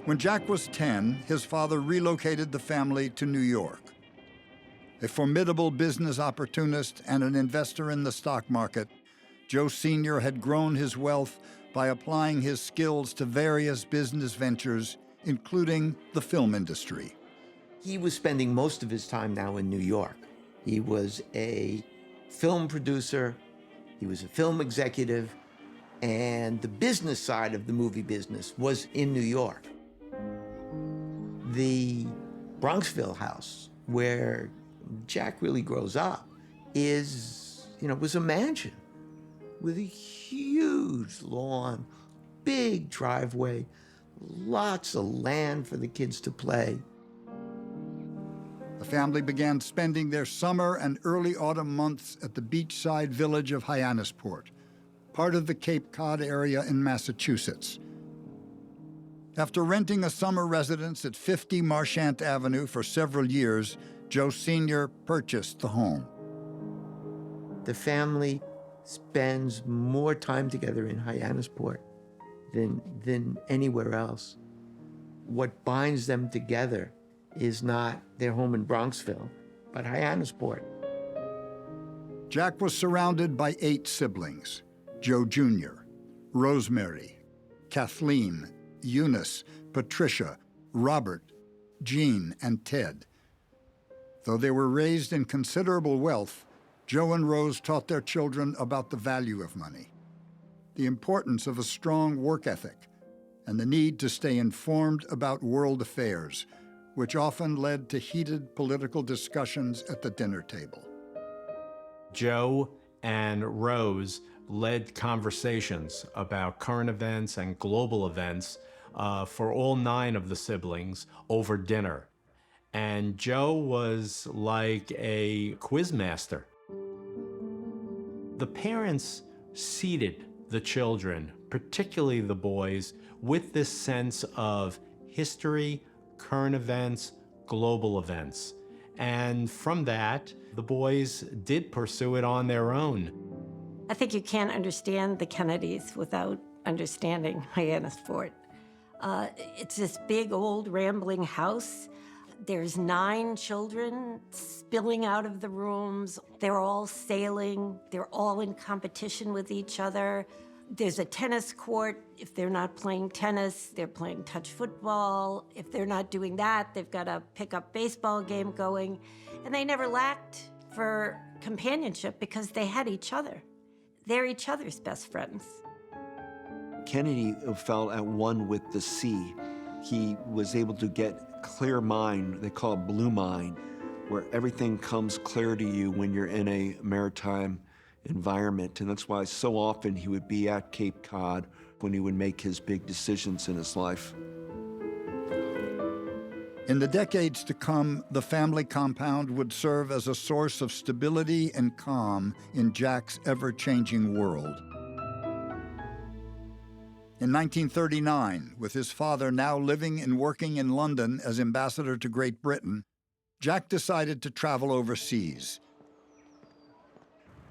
When Jack was 10, his father relocated the family to New York. A formidable business opportunist and an investor in the stock market, Joe Sr. had grown his wealth by applying his skills to various business ventures, including the film industry. He was spending most of his time now in New York. He was a film producer, he was a film executive, and the business side of the movie business was in New York. The Bronxville house, where Jack really grows up, was a mansion with a huge lawn, big driveway, lots of land for the kids to play. The family began spending their summer and early autumn months at the beachside village of Hyannisport, part of the Cape Cod area in Massachusetts. After renting a summer residence at 50 Marchant Avenue for several years, Joe Sr. purchased the home. The family spends more time together in Hyannisport than anywhere else. What binds them together is not their home in Bronxville, but Hyannisport. Jack was surrounded by 8 siblings: Joe Jr., Rosemary, Kathleen, Eunice, Patricia, Robert, Jean, and Ted. Though they were raised in considerable wealth, Joe and Rose taught their children about the value of money, the importance of a strong work ethic, and the need to stay informed about world affairs, which often led to heated political discussions at the dinner table. Joe and Rose led conversations about current events and global events for all 9 of the siblings over dinner. And Joe was like a quizmaster. The parents seated the children, particularly the boys, with this sense of history, current events, global events. And from that, the boys did pursue it on their own. I think you can't understand the Kennedys without understanding Hyannisport. It's this big, old, rambling house. There's 9 children spilling out of the rooms. They're all sailing. They're all in competition with each other. There's a tennis court. If they're not playing tennis, they're playing touch football. If they're not doing that, they've got a pickup baseball game going. And they never lacked for companionship because they had each other. They're each other's best friends. Kennedy felt at one with the sea. He was able to get clear mind, they call it blue mind, where everything comes clear to you when you're in a maritime environment. And that's why so often he would be at Cape Cod when he would make his big decisions in his life. In the decades to come, the family compound would serve as a source of stability and calm in Jack's ever-changing world. In 1939, with his father now living and working in London as ambassador to Great Britain, Jack decided to travel overseas.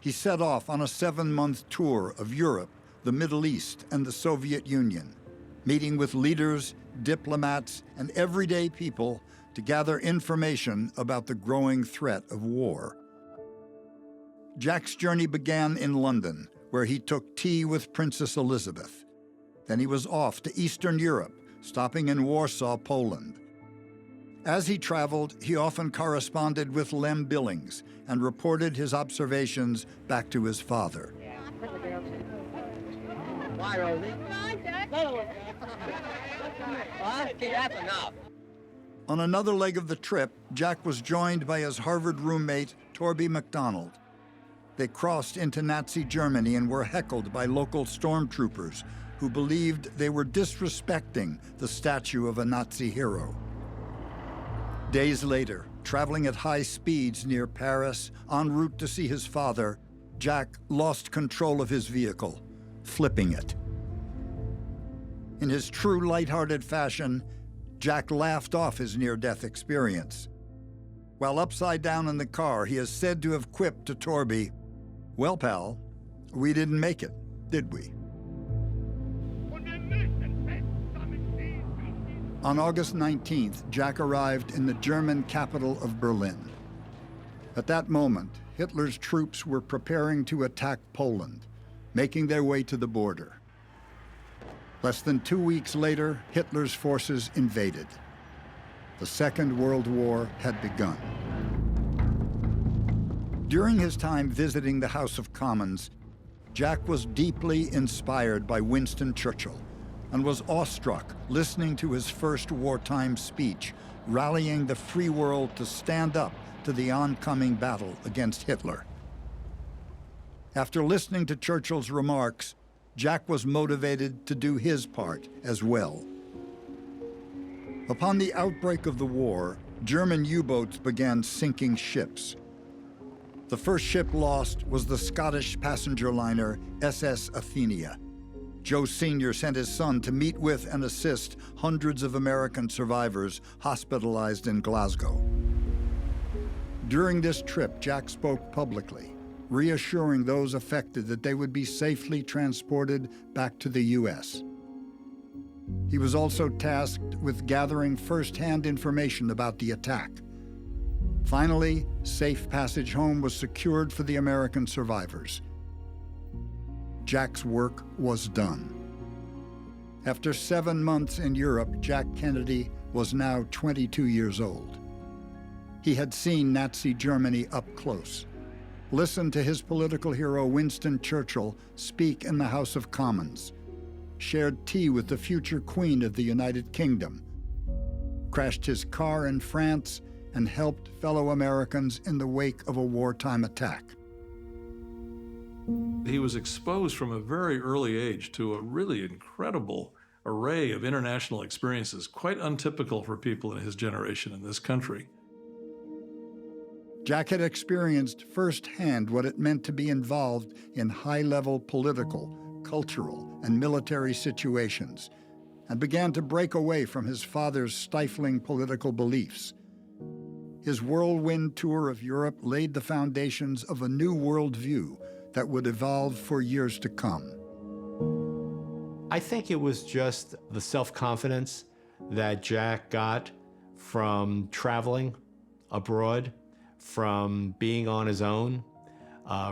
He set off on a 7-month tour of Europe, the Middle East, and the Soviet Union, meeting with leaders, diplomats, and everyday people to gather information about the growing threat of war. Jack's journey began in London, where he took tea with Princess Elizabeth. Then he was off to Eastern Europe, stopping in Warsaw, Poland. As he traveled, he often corresponded with Lem Billings and reported his observations back to his father. Why, Rosie? That's enough. On another leg of the trip, Jack was joined by his Harvard roommate, Torby MacDonald. They crossed into Nazi Germany and were heckled by local stormtroopers who believed they were disrespecting the statue of a Nazi hero. Days later, traveling at high speeds near Paris, en route to see his father, Jack lost control of his vehicle, flipping it. In his true lighthearted fashion, Jack laughed off his near-death experience. While upside down in the car, he is said to have quipped to Torby, "Well, pal, we didn't make it, did we?" On August 19th, Jack arrived in the German capital of Berlin. At that moment, Hitler's troops were preparing to attack Poland, making their way to the border. Less than 2 weeks later, Hitler's forces invaded. The Second World War had begun. During his time visiting the House of Commons, Jack was deeply inspired by Winston Churchill and was awestruck listening to his first wartime speech, rallying the free world to stand up to the oncoming battle against Hitler. After listening to Churchill's remarks, Jack was motivated to do his part as well. Upon the outbreak of the war, German U-boats began sinking ships. The first ship lost was the Scottish passenger liner SS Athenia. Joe Sr. sent his son to meet with and assist hundreds of American survivors hospitalized in Glasgow. During this trip, Jack spoke publicly, reassuring those affected that they would be safely transported back to the U.S. He was also tasked with gathering first-hand information about the attack. Finally, safe passage home was secured for the American survivors. Jack's work was done. After 7 months in Europe, Jack Kennedy was now 22 years old. He had seen Nazi Germany up close, listened to his political hero Winston Churchill speak in the House of Commons, shared tea with the future Queen of the United Kingdom, crashed his car in France, and helped fellow Americans in the wake of a wartime attack. He was exposed from a very early age to a really incredible array of international experiences, quite untypical for people in his generation in this country. Jack had experienced firsthand what it meant to be involved in high-level political, cultural, and military situations, and began to break away from his father's stifling political beliefs. His whirlwind tour of Europe laid the foundations of a new worldview that would evolve for years to come. I think it was just the self-confidence that Jack got from traveling abroad, from being on his own,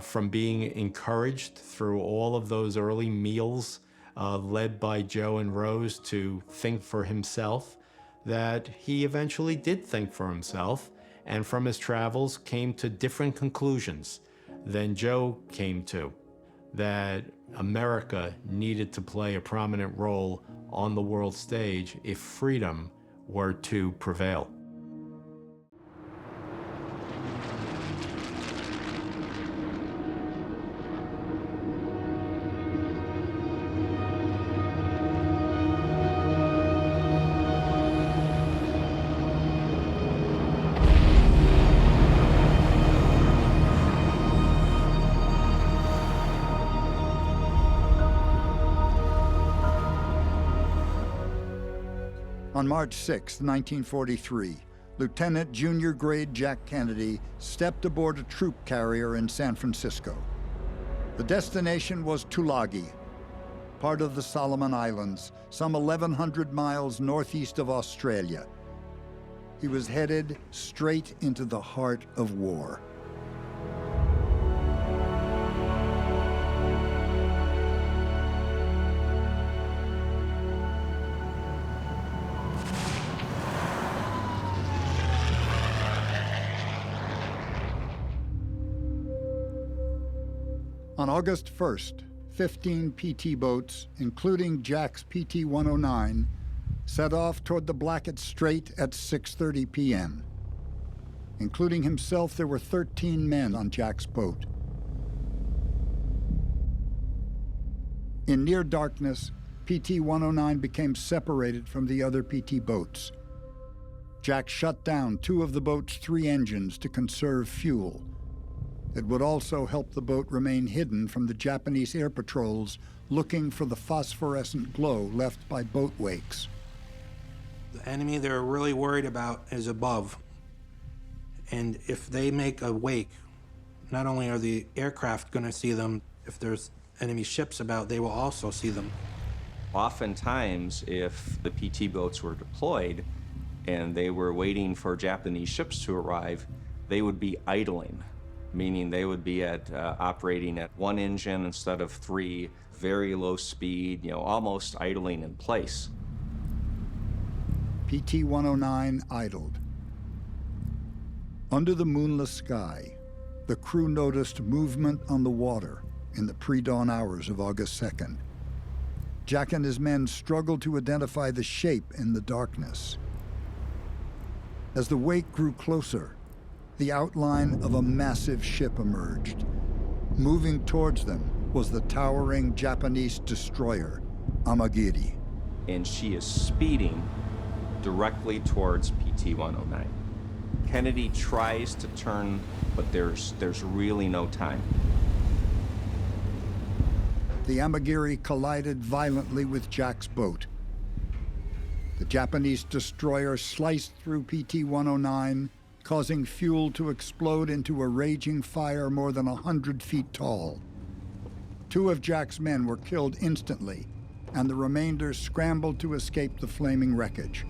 from being encouraged through all of those early meals led by Joe and Rose to think for himself, that he eventually did think for himself, and from his travels came to different conclusions than Joe came to, that America needed to play a prominent role on the world stage if freedom were to prevail. On March 6, 1943, Lieutenant Junior Grade Jack Kennedy stepped aboard a troop carrier in San Francisco. The destination was Tulagi, part of the Solomon Islands, some 1,100 miles northeast of Australia. He was headed straight into the heart of war. On August 1st, 15 PT boats, including Jack's PT-109, set off toward the Blackett Strait at 6:30 p.m. Including himself, there were 13 men on Jack's boat. In near darkness, PT-109 became separated from the other PT boats. Jack shut down 2 of the boat's 3 engines to conserve fuel. It would also help the boat remain hidden from the Japanese air patrols looking for the phosphorescent glow left by boat wakes. The enemy they're really worried about is above. And if they make a wake, not only are the aircraft going to see them, if there's enemy ships about, they will also see them. Oftentimes, if the PT boats were deployed and they were waiting for Japanese ships to arrive, they would be idling, meaning they would be operating at one engine instead of three, very low speed, almost idling in place. PT-109 idled. Under the moonless sky, the crew noticed movement on the water in the pre-dawn hours of August 2nd. Jack and his men struggled to identify the shape in the darkness. As the wake grew closer, the outline of a massive ship emerged. Moving towards them was the towering Japanese destroyer, Amagiri. And she is speeding directly towards PT-109. Kennedy tries to turn, but there's really no time. The Amagiri collided violently with Jack's boat. The Japanese destroyer sliced through PT-109, causing fuel to explode into a raging fire more than 100 feet tall. 2 of Jack's men were killed instantly, and the remainder scrambled to escape the flaming wreckage.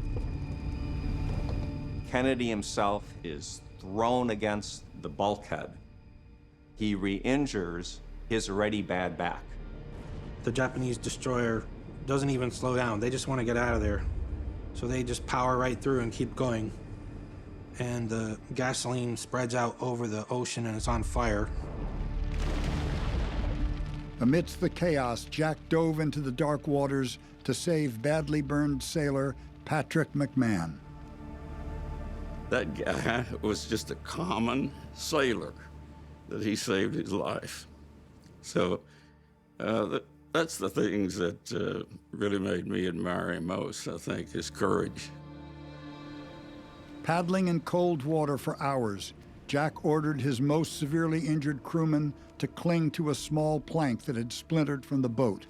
Kennedy himself is thrown against the bulkhead. He re-injures his already bad back. The Japanese destroyer doesn't even slow down. They just want to get out of there. So they just power right through and keep going. And the gasoline spreads out over the ocean and it's on fire. Amidst the chaos, Jack dove into the dark waters to save badly burned sailor Patrick McMahon. That guy was just a common sailor that he saved his life. So that's the things that really made me admire him most, I think, his courage. Paddling in cold water for hours, Jack ordered his most severely injured crewmen to cling to a small plank that had splintered from the boat.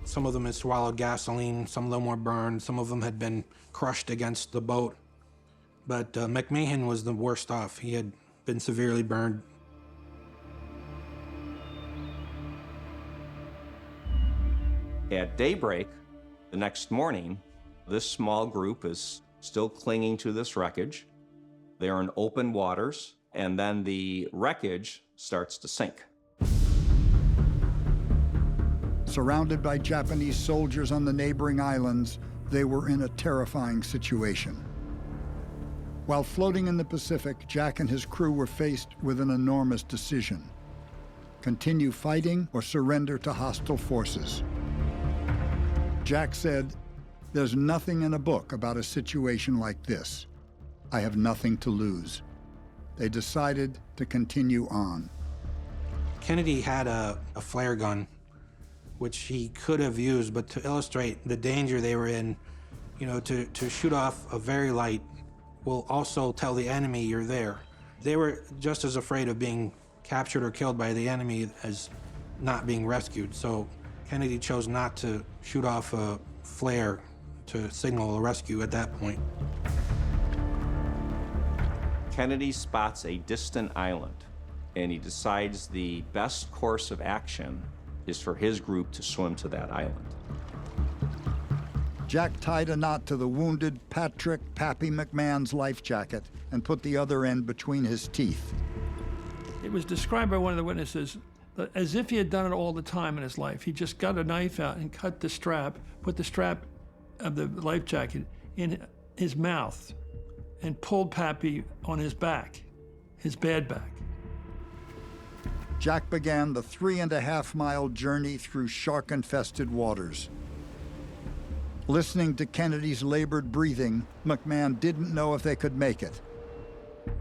Some of them had swallowed gasoline, some of them were burned, some of them had been crushed against the boat. But McMahon was the worst off. He had been severely burned. At daybreak the next morning, this small group is still clinging to this wreckage. They're in open waters, and then the wreckage starts to sink. Surrounded by Japanese soldiers on the neighboring islands, they were in a terrifying situation. While floating in the Pacific, Jack and his crew were faced with an enormous decision: continue fighting or surrender to hostile forces. Jack said, "There's nothing in a book about a situation like this. I have nothing to lose." They decided to continue on. Kennedy had a flare gun, which he could have used, but to illustrate the danger they were in, to shoot off a very light will also tell the enemy you're there. They were just as afraid of being captured or killed by the enemy as not being rescued. So Kennedy chose not to shoot off a flare to signal a rescue at that point. Kennedy spots a distant island, and he decides the best course of action is for his group to swim to that island. Jack tied a knot to the wounded Patrick "Pappy" McMahon's life jacket and put the other end between his teeth. It was described by one of the witnesses as if he had done it all the time in his life. He just got a knife out and cut the strap, put the strap of the life jacket in his mouth, and pulled Pappy on his back, his bad back. Jack began the 3.5-mile journey through shark-infested waters. Listening to Kennedy's labored breathing, McMahon didn't know if they could make it.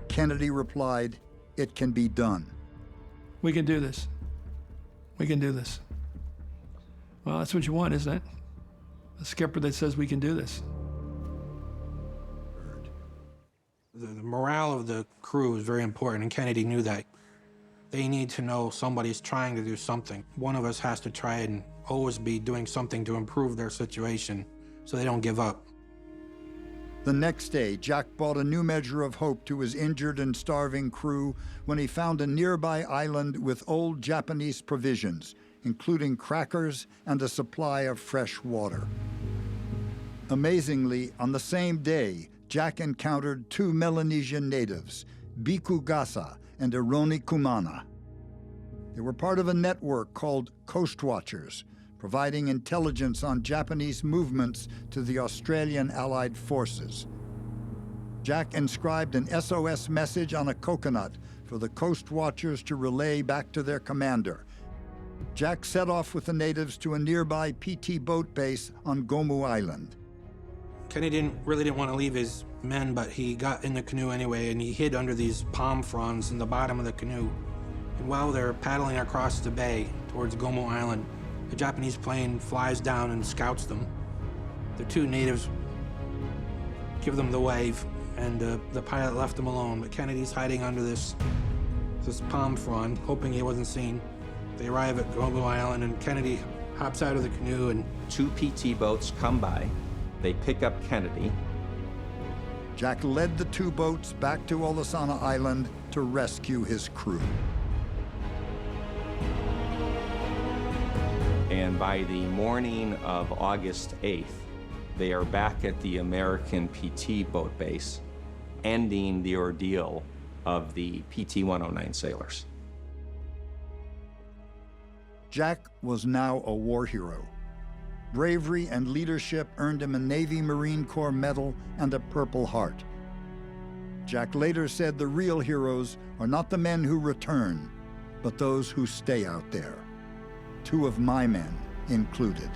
Kennedy replied, "It can be done." We can do this. We can do this. Well, that's what you want, isn't it? A skipper that says we can do this. The morale of the crew is very important, and Kennedy knew that. They need to know somebody's trying to do something. One of us has to try and always be doing something to improve their situation so they don't give up. The next day, Jack brought a new measure of hope to his injured and starving crew when he found a nearby island with old Japanese provisions including crackers and a supply of fresh water. Amazingly, on the same day, Jack encountered two Melanesian natives, Biku Gasa and Ironi Kumana. They were part of a network called Coast Watchers, providing intelligence on Japanese movements to the Australian Allied forces. Jack inscribed an SOS message on a coconut for the Coast Watchers to relay back to their commander. Jack set off with the natives to a nearby PT boat base on Gomu Island. Kennedy really didn't want to leave his men, but he got in the canoe anyway, and he hid under these palm fronds in the bottom of the canoe. And while they're paddling across the bay towards Gomu Island, a Japanese plane flies down and scouts them. The two natives give them the wave, and the pilot left them alone. But Kennedy's hiding under this palm frond, hoping he wasn't seen. They arrive at Gomu Island, and Kennedy hops out of the canoe, and Two PT boats come by. They pick up Kennedy. Jack led the two boats back to Olasana Island to rescue his crew. And by the morning of August 8th, they are back at the American PT boat base, ending the ordeal of the PT-109 sailors. Jack was now a war hero. Bravery and leadership earned him a Navy Marine Corps Medal and a Purple Heart. Jack later said the real heroes are not the men who return, but those who stay out there. Two of my men included.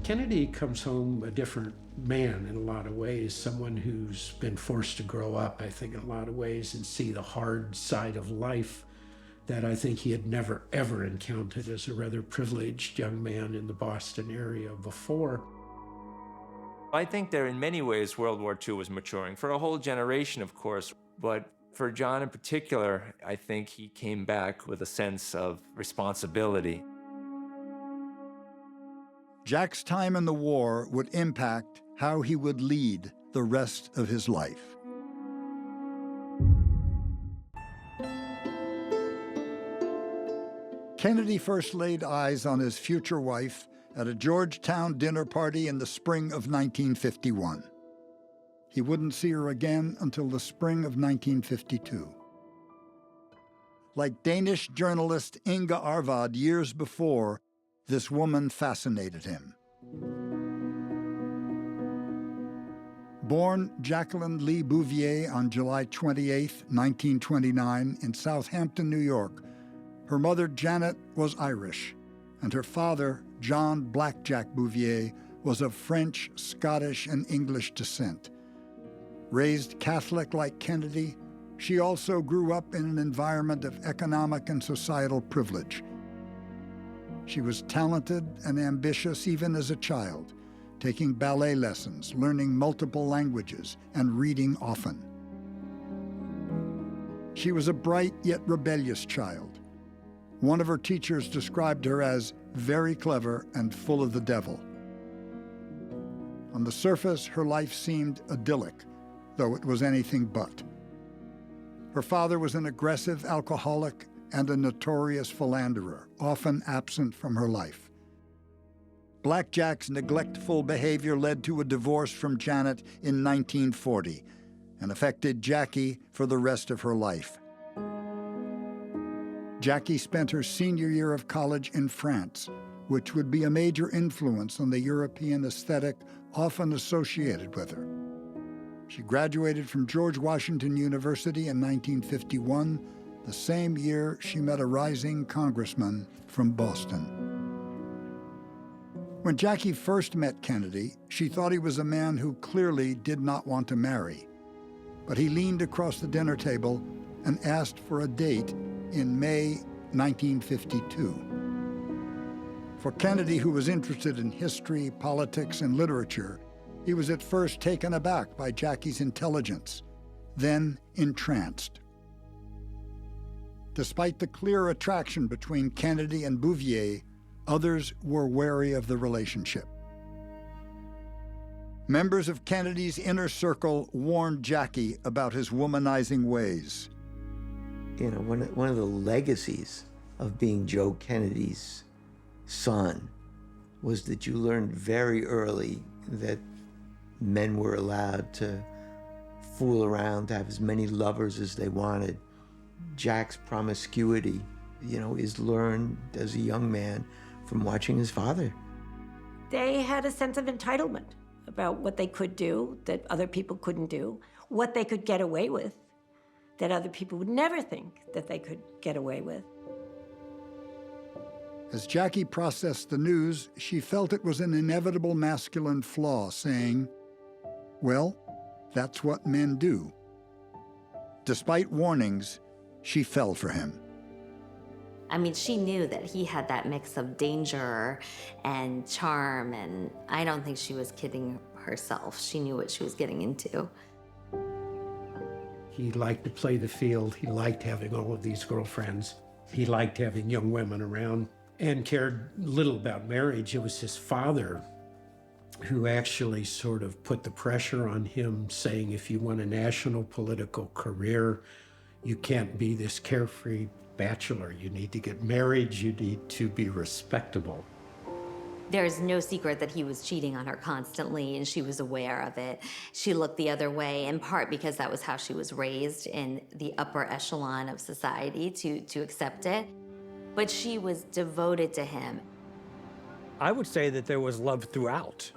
Kennedy comes home a different man in a lot of ways, someone who's been forced to grow up, I think, in a lot of ways, and see the hard side of life that I think he had never, ever encountered as a rather privileged young man in the Boston area before. I think that in many ways World War II was maturing, for a whole generation, of course, but for John in particular, I think he came back with a sense of responsibility. Jack's time in the war would impact how he would lead the rest of his life. Kennedy first laid eyes on his future wife at a Georgetown dinner party in the spring of 1951. He wouldn't see her again until the spring of 1952. Like Danish journalist Inga Arvad years before, this woman fascinated him. Born Jacqueline Lee Bouvier on July 28, 1929, in Southampton, New York, her mother, Janet, was Irish, and her father, John Blackjack Bouvier, was of French, Scottish, and English descent. Raised Catholic like Kennedy, she also grew up in an environment of economic and societal privilege. She was talented and ambitious even as a child, taking ballet lessons, learning multiple languages, and reading often. She was a bright yet rebellious child. One of her teachers described her as very clever and full of the devil. On the surface, her life seemed idyllic, though it was anything but. Her father was an aggressive alcoholic and a notorious philanderer, often absent from her life. Blackjack's neglectful behavior led to a divorce from Janet in 1940 and affected Jackie for the rest of her life. Jackie spent her senior year of college in France, which would be a major influence on the European aesthetic often associated with her. She graduated from George Washington University in 1951, the same year she met a rising congressman from Boston. When Jackie first met Kennedy, she thought he was a man who clearly did not want to marry. But he leaned across the dinner table and asked for a date in May 1952. For Kennedy, who was interested in history, politics, and literature, he was at first taken aback by Jackie's intelligence, then entranced. Despite the clear attraction between Kennedy and Bouvier, others were wary of the relationship. Members of Kennedy's inner circle warned Jackie about his womanizing ways. You know, one of the legacies of being Joe Kennedy's son was that you learned very early that men were allowed to fool around, to have as many lovers as they wanted. Jack's promiscuity, is learned as a young man from watching his father. They had a sense of entitlement about what they could do that other people couldn't do, what they could get away with that other people would never think that they could get away with. As Jackie processed the news, she felt it was an inevitable masculine flaw, saying, well, that's what men do. Despite warnings, she fell for him. I mean, she knew that he had that mix of danger and charm, and I don't think she was kidding herself. She knew what she was getting into. He liked to play the field. He liked having all of these girlfriends. He liked having young women around and cared little about marriage. It was his father who actually sort of put the pressure on him, saying, if you want a national political career, you can't be this carefree bachelor. You need to get married. You need to be respectable. There's no secret that he was cheating on her constantly, and she was aware of it. She looked the other way, in part because that was how she was raised in the upper echelon of society, to accept it. But she was devoted to him. I would say that there was love throughout.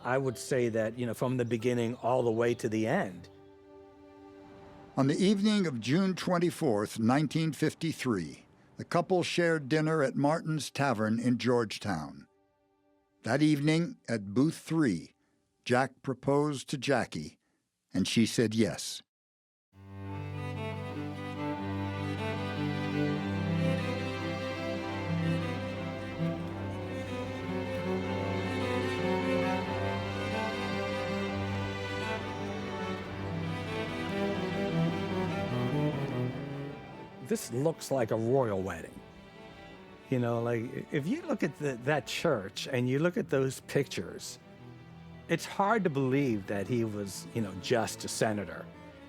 I would say that, from the beginning all the way to the end. On the evening of June 24th, 1953, the couple shared dinner at Martin's Tavern in Georgetown. That evening, at booth 3, Jack proposed to Jackie, and she said yes. This looks like a royal wedding. If you look at that church and you look at those pictures, it's hard to believe that he was, just a senator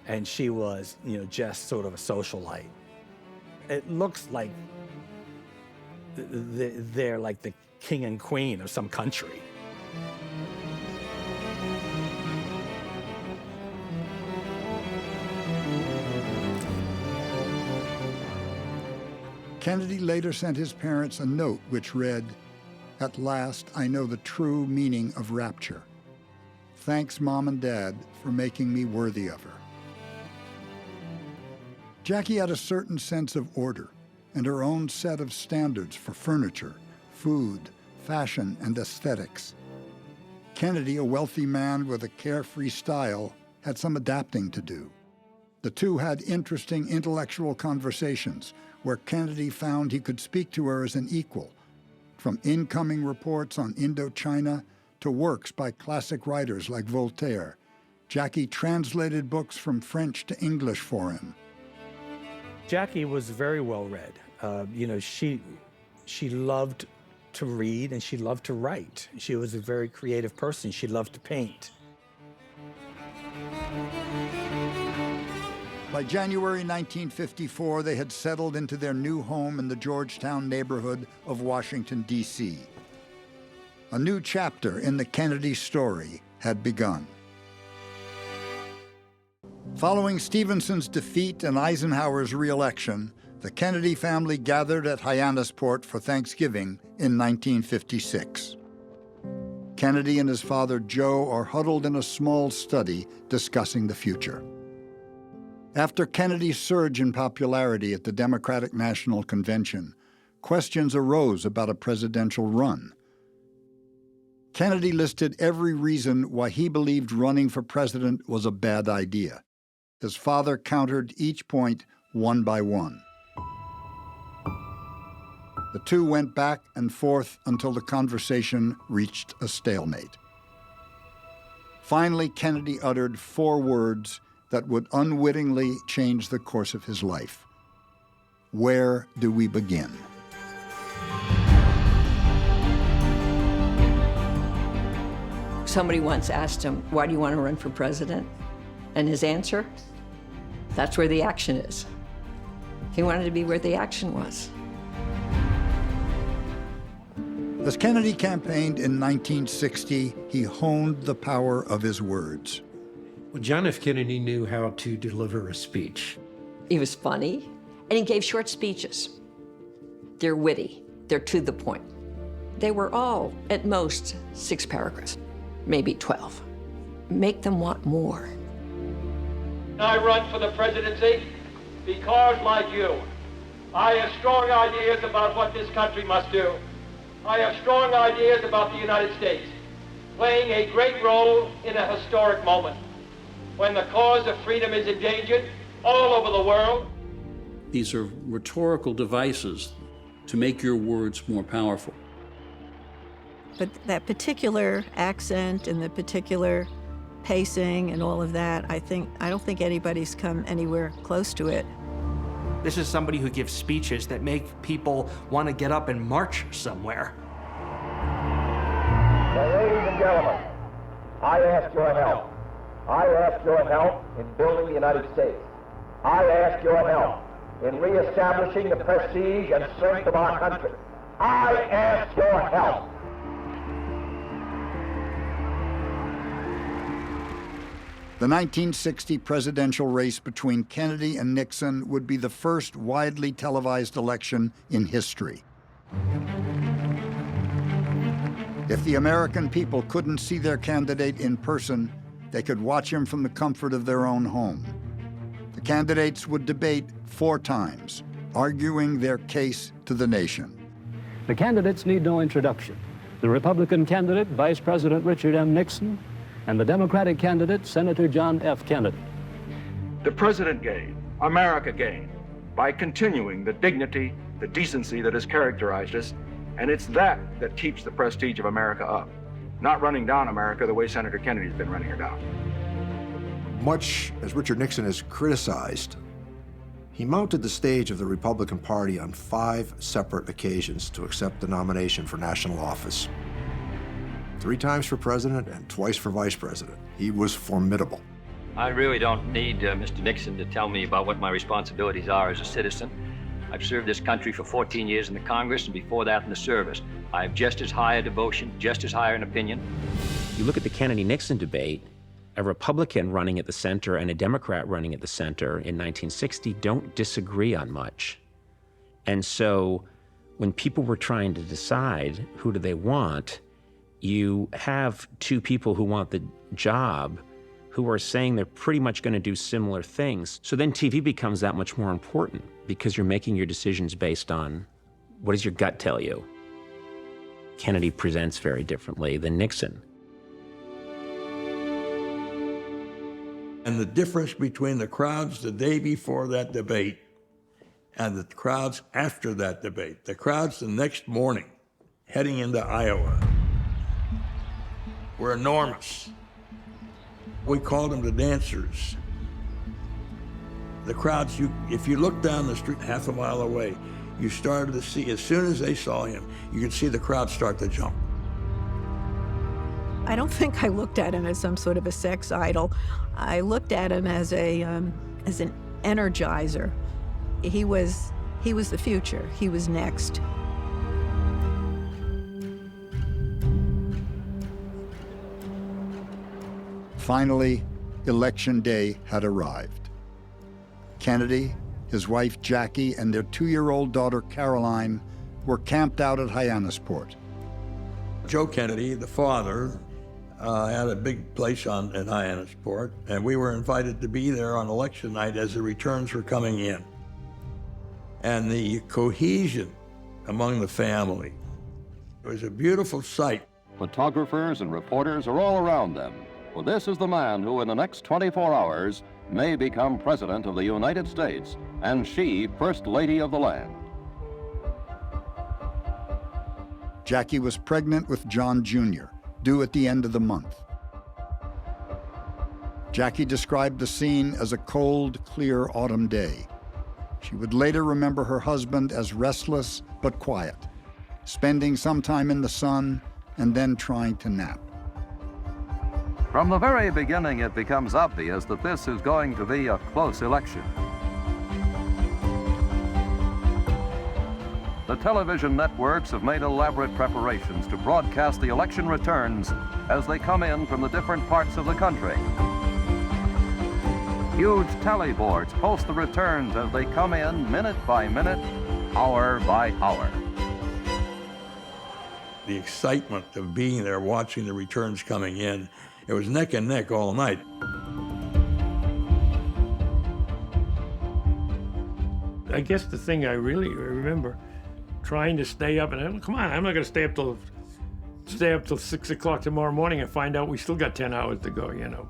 and she was, just sort of a socialite. It looks like they're like the king and queen of some country. Kennedy later sent his parents a note which read, "At last, I know the true meaning of rapture. Thanks, Mom and Dad, for making me worthy of her." Jackie had a certain sense of order and her own set of standards for furniture, food, fashion, and aesthetics. Kennedy, a wealthy man with a carefree style, had some adapting to do. The two had interesting intellectual conversations where Kennedy found he could speak to her as an equal, from incoming reports on Indochina to works by classic writers like Voltaire. Jackie translated books from French to English for him. Jackie was very well read. She loved to read and she loved to write. She was a very creative person. She loved to paint. By January 1954, they had settled into their new home in the Georgetown neighborhood of Washington, D.C. A new chapter in the Kennedy story had begun. Following Stevenson's defeat and Eisenhower's re-election, the Kennedy family gathered at Hyannisport for Thanksgiving in 1956. Kennedy and his father Joe are huddled in a small study discussing the future. After Kennedy's surge in popularity at the Democratic National Convention, questions arose about a presidential run. Kennedy listed every reason why he believed running for president was a bad idea. His father countered each point one by one. The two went back and forth until the conversation reached a stalemate. Finally, Kennedy uttered 4 words that would unwittingly change the course of his life. Where do we begin? Somebody once asked him, why do you want to run for president? And his answer, that's where the action is. He wanted to be where the action was. As Kennedy campaigned in 1960, he honed the power of his words. Well, John F. Kennedy knew how to deliver a speech. He was funny, and he gave short speeches. They're witty, they're to the point. They were all, at most, 6 paragraphs, maybe 12. Make them want more. I run for the presidency because, like you, I have strong ideas about what this country must do. I have strong ideas about the United States, playing a great role in a historic moment when the cause of freedom is endangered all over the world. These are rhetorical devices to make your words more powerful. But that particular accent and the particular pacing and all of that, I don't think anybody's come anywhere close to it. This is somebody who gives speeches that make people want to get up and march somewhere. Now, ladies and gentlemen, I ask your help. I ask your help in building the United States. I ask your help in reestablishing the prestige and strength of our country. I ask your help. The 1960 presidential race between Kennedy and Nixon would be the first widely televised election in history. If the American people couldn't see their candidate in person, they could watch him from the comfort of their own home. The candidates would debate 4 times, arguing their case to the nation. The candidates need no introduction. The Republican candidate, Vice President Richard M. Nixon, and the Democratic candidate, Senator John F. Kennedy. The president gained, America gained, by continuing the dignity, the decency that has characterized us, and it's that that keeps the prestige of America up, not running down America the way Senator Kennedy's been running her down. Much as Richard Nixon is criticized, he mounted the stage of the Republican Party on 5 separate occasions to accept the nomination for national office. 3 times for president and twice for vice president. He was formidable. I really don't need Mr. Nixon to tell me about what my responsibilities are as a citizen. I've served this country for 14 years in the Congress, and before that in the service. I have just as high a devotion, just as high an opinion. You look at the Kennedy-Nixon debate, a Republican running at the center and a Democrat running at the center in 1960 don't disagree on much. And so when people were trying to decide who do they want, you have 2 people who want the job who are saying they're pretty much going to do similar things. So then TV becomes that much more important because you're making your decisions based on what does your gut tell you. Kennedy presents very differently than Nixon. And the difference between the crowds the day before that debate and the crowds after that debate, the crowds the next morning heading into Iowa, were enormous. We called them the dancers. The crowds, if you look down the street half a mile away, you started to see, as soon as they saw him, you could see the crowd start to jump. I don't think I looked at him as some sort of a sex idol. I looked at him as an energizer. He was the future. He was next. Finally, Election Day had arrived. Kennedy, his wife Jackie, and their 2-year-old daughter Caroline were camped out at Hyannisport. Joe Kennedy, the father, had a big place at Hyannisport, and we were invited to be there on election night as the returns were coming in. And the cohesion among the family, it was a beautiful sight. Photographers and reporters are all around them. Well, this is the man who in the next 24 hours may become President of the United States, and she First Lady of the land. Jackie was pregnant with John Jr., due at the end of the month. Jackie described the scene as a cold, clear autumn day. She would later remember her husband as restless but quiet, spending some time in the sun and then trying to nap. From the very beginning, it becomes obvious that this is going to be a close election. the television networks have made elaborate preparations to broadcast the election returns as they come in from the different parts of the country. Huge tally boards post the returns as they come in minute by minute, hour by hour. The excitement of being there, watching the returns coming in, it was neck and neck all night. I guess the thing I really remember trying to stay up, and come on, I'm not going to stay up till 6 o'clock tomorrow morning and find out we still got 10 hours to go, you know.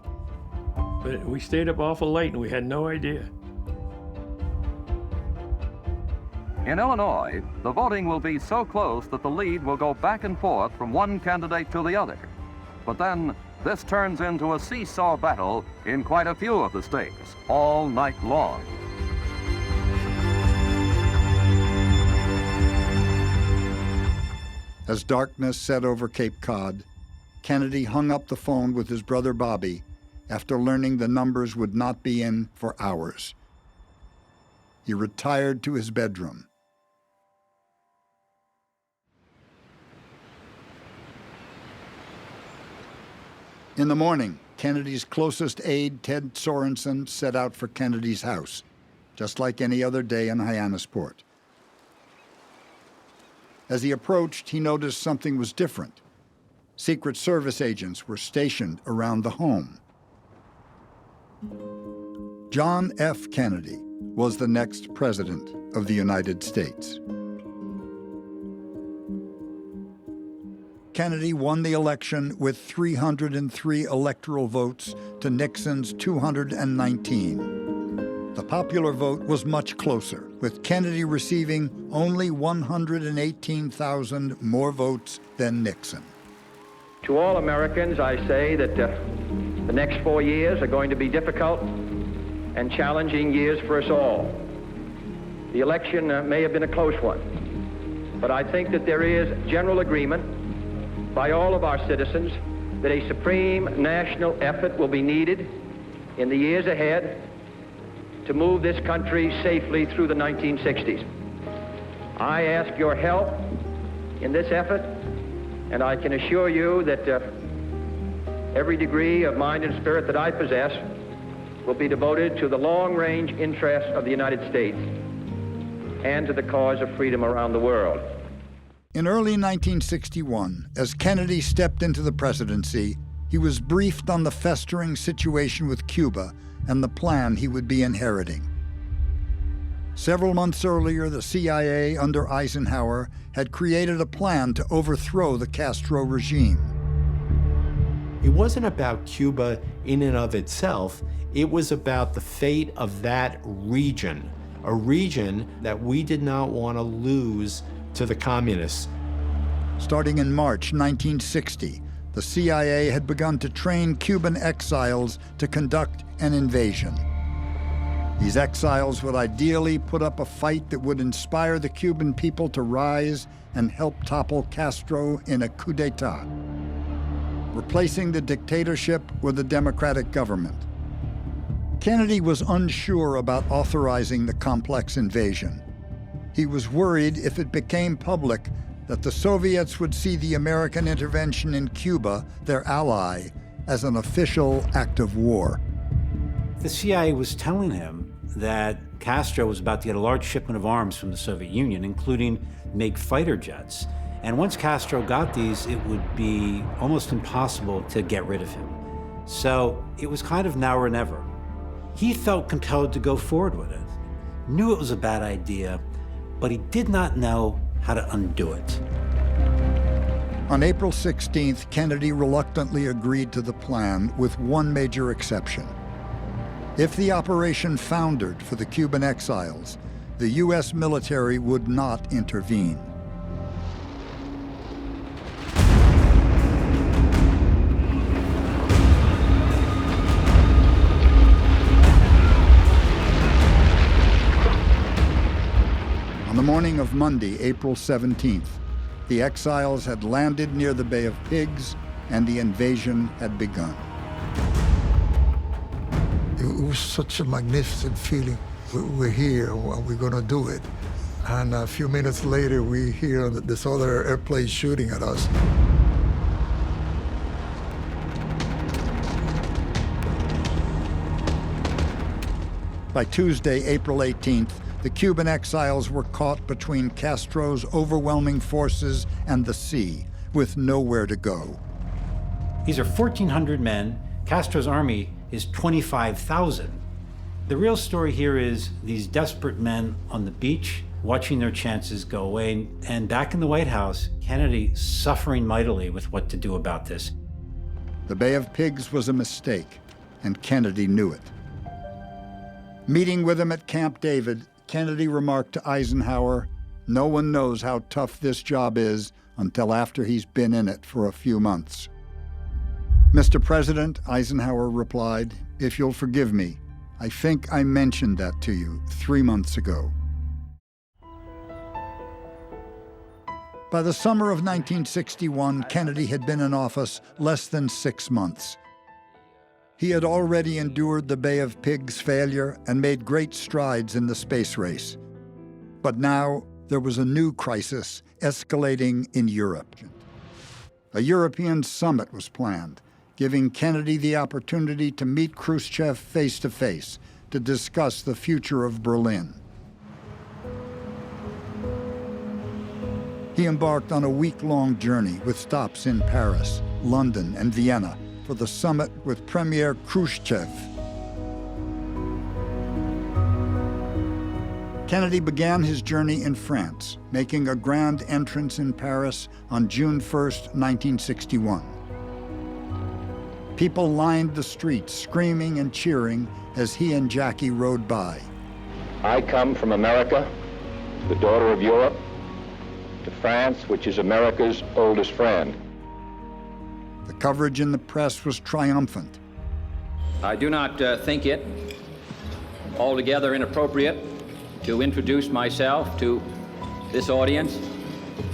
But we stayed up awful late and we had no idea. In Illinois, the voting will be so close that the lead will go back and forth from one candidate to the other. But then this turns into a seesaw battle in quite a few of the states, all night long. As darkness set over Cape Cod, Kennedy hung up the phone with his brother Bobby after learning the numbers would not be in for hours. He retired to his bedroom. In the morning, Kennedy's closest aide, Ted Sorensen, set out for Kennedy's house, just like any other day in Hyannisport. As he approached, he noticed something was different. Secret Service agents were stationed around the home. John F. Kennedy was the next president of the United States. Kennedy won the election with 303 electoral votes to Nixon's 219. The popular vote was much closer, with Kennedy receiving only 118,000 more votes than Nixon. To all Americans, I say that the next 4 years are going to be difficult and challenging years for us all. The election may have been a close one, but I think that there is general agreement by all of our citizens that a supreme national effort will be needed in the years ahead to move this country safely through the 1960s. I ask your help in this effort, and I can assure you that every degree of mind and spirit that I possess will be devoted to the long-range interests of the United States and to the cause of freedom around the world. In early 1961, as Kennedy stepped into the presidency, he was briefed on the festering situation with Cuba and the plan he would be inheriting. Several months earlier, the CIA under Eisenhower had created a plan to overthrow the Castro regime. It wasn't about Cuba in and of itself. It was about the fate of that region, a region that we did not want to lose to the communists. Starting in March 1960, the CIA had begun to train Cuban exiles to conduct an invasion. These exiles would ideally put up a fight that would inspire the Cuban people to rise and help topple Castro in a coup d'etat, replacing the dictatorship with a democratic government. Kennedy was unsure about authorizing the complex invasion. He was worried if it became public that the Soviets would see the American intervention in Cuba, their ally, as an official act of war. The CIA was telling him that Castro was about to get a large shipment of arms from the Soviet Union, including MiG fighter jets. And once Castro got these, it would be almost impossible to get rid of him. So it was kind of now or never. He felt compelled to go forward with it, knew it was a bad idea, but he did not know how to undo it. On April 16th, Kennedy reluctantly agreed to the plan with one major exception. If the operation foundered for the Cuban exiles, the U.S. military would not intervene. On the morning of Monday, April 17th, the exiles had landed near the Bay of Pigs, and the invasion had begun. It was such a magnificent feeling. We're here, we're going to do it. And a few minutes later, we hear this other airplane shooting at us. By Tuesday, April 18th, the Cuban exiles were caught between Castro's overwhelming forces and the sea, with nowhere to go. These are 1,400 men. Castro's army is 25,000. The real story here is these desperate men on the beach, watching their chances go away. And back in the White House, Kennedy suffering mightily with what to do about this. The Bay of Pigs was a mistake, and Kennedy knew it. Meeting with him at Camp David, Kennedy remarked to Eisenhower, "No one knows how tough this job is until after he's been in it for a few months." "Mr. President," Eisenhower replied, "if you'll forgive me, I think I mentioned that to you 3 months ago." By the summer of 1961, Kennedy had been in office less than 6 months. He had already endured the Bay of Pigs failure and made great strides in the space race. But now there was a new crisis escalating in Europe. A European summit was planned, giving Kennedy the opportunity to meet Khrushchev face-to-face to discuss the future of Berlin. He embarked on a week-long journey with stops in Paris, London, and Vienna for the summit with Premier Khrushchev. Kennedy began his journey in France, making a grand entrance in Paris on June 1st, 1961. People lined the streets, screaming and cheering as he and Jackie rode by. I come from America, the daughter of Europe, to France, which is America's oldest friend. The coverage in the press was triumphant. I do not think it altogether inappropriate to introduce myself to this audience.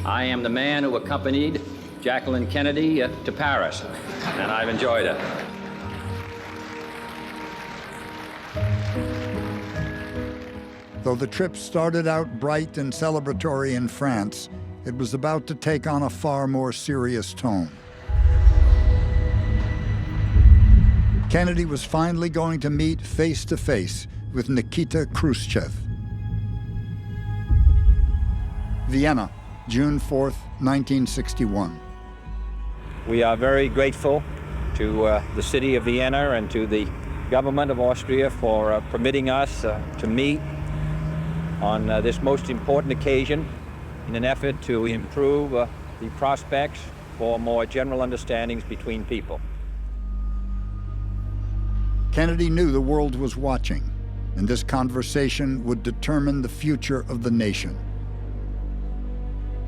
I am the man who accompanied Jacqueline Kennedy to Paris, and I've enjoyed it. Though the trip started out bright and celebratory in France, it was about to take on a far more serious tone. Kennedy was finally going to meet face-to-face with Nikita Khrushchev. Vienna, June 4th, 1961. We are very grateful to the city of Vienna and to the government of Austria for permitting us to meet on this most important occasion in an effort to improve the prospects for more general understandings between people. Kennedy knew the world was watching, and this conversation would determine the future of the nation.